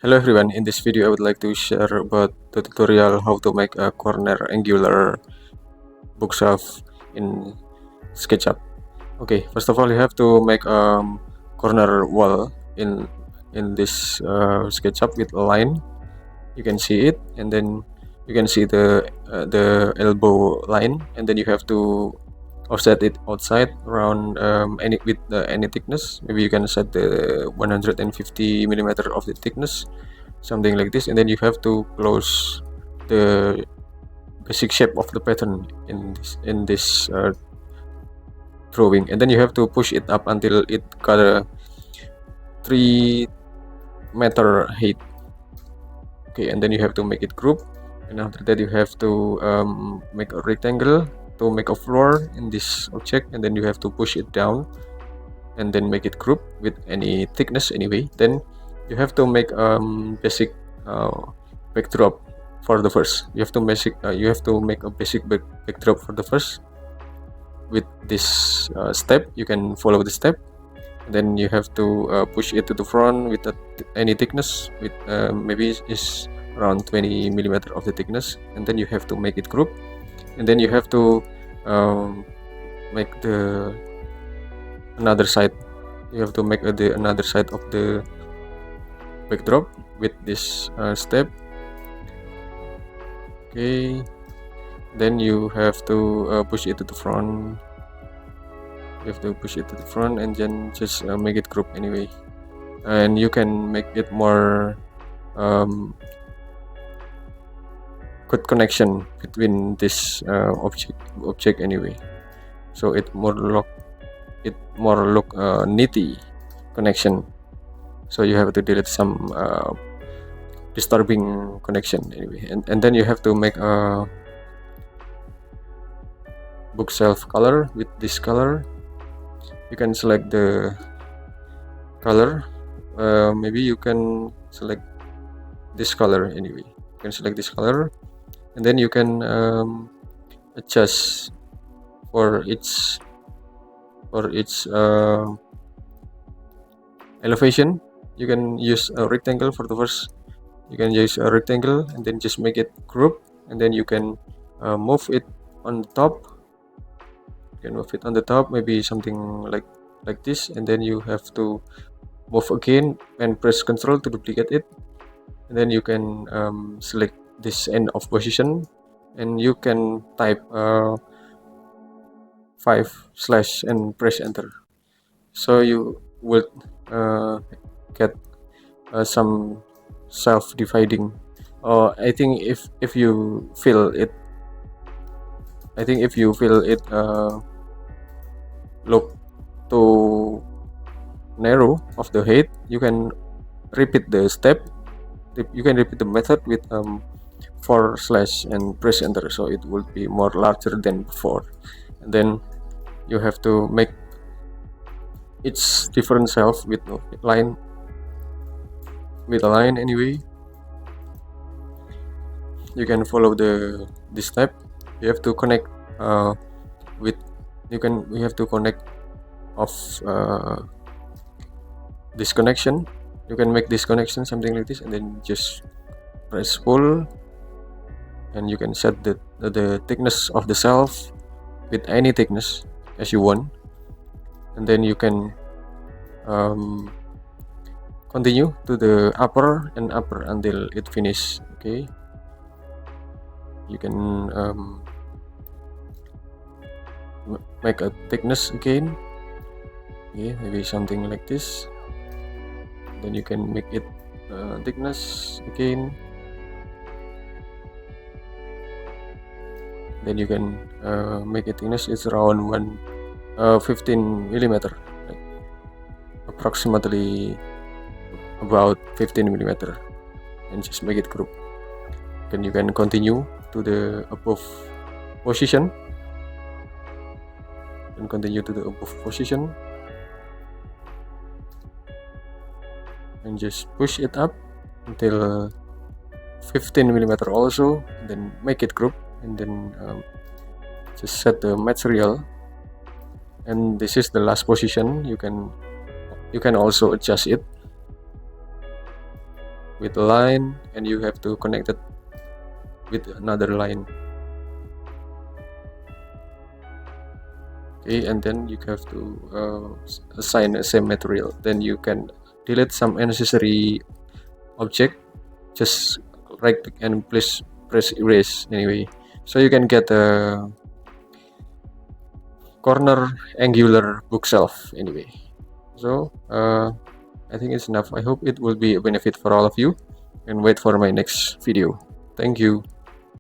Hello everyone, in this video I would like to share about the tutorial how to make a corner angular bookshelf in Sketchup. Okay, first of all you have to make a corner wall in this Sketchup with a line. You can see it, and then you can see the elbow line, and then you have to offset it outside around any thickness. Maybe you can set the 150 millimeter of the thickness, something like this, and then you have to close the basic shape of the pattern in this drawing, and then you have to push it up until it got a 3-meter height. Okay, and then you have to make it group, and after that you have to make a rectangle to make a floor in this object, and then you have to push it down and then make it group with any thickness anyway. Then you have to make basic backdrop for the first. You have to make a basic backdrop for the first. With this step, you can follow the step. Then you have to push it to the front with any thickness, with maybe is around 20 millimeter of the thickness, and then you have to make it group, and then you have to make the another side. You have to make the another side of the backdrop with this step. Okay, then you have to push it to the front. You have to push it to the front and then just make it group anyway, and you can make it more good connection between this object anyway, so it more look neatly connection. So you have to delete some disturbing connection anyway, and then you have to make a bookshelf color with this color. You can select the color. Maybe you can select this color anyway. You can select this color, and then you can adjust for its elevation. You can use a rectangle for the first. You can use a rectangle and then just make it group, and then you can move it on the top. You can move it on the top, maybe something like this, and then you have to move again and press Ctrl to duplicate it, and then you can select this end of position, and you can type 5/ and press enter. So you will get some self-dividing. I think if you feel it, look too narrow of the height, you can repeat the step. You can repeat the method with 4/ and press enter, so it will be more larger than before. And then you have to make its different self with a line anyway. You can follow this step. You have to connect we have to connect of this connection. You can make this connection something like this, and then just press pull, and you can set the thickness of the shelf with any thickness as you want, and then you can continue to the upper and upper until it finish. Okay, you can make a thickness again. Okay, maybe something like this. Then you can make it thickness again. Then you can make it thickness is around 15 millimeter, like approximately about 15 millimeter, and just make it group. Then you can continue to the above position, and continue to the above position, and just push it up until 15 millimeter also, and then make it group, and then just set the material, and this is the last position. You can also adjust it. with a line, and you have to connect it with another line. Okay, and then you have to assign the same material. Then you can delete some unnecessary object. Just right click and press erase anyway, so you can get a corner angular bookshelf anyway. So I think it's enough. I hope it will be a benefit for all of you, and wait for my next video. Thank you.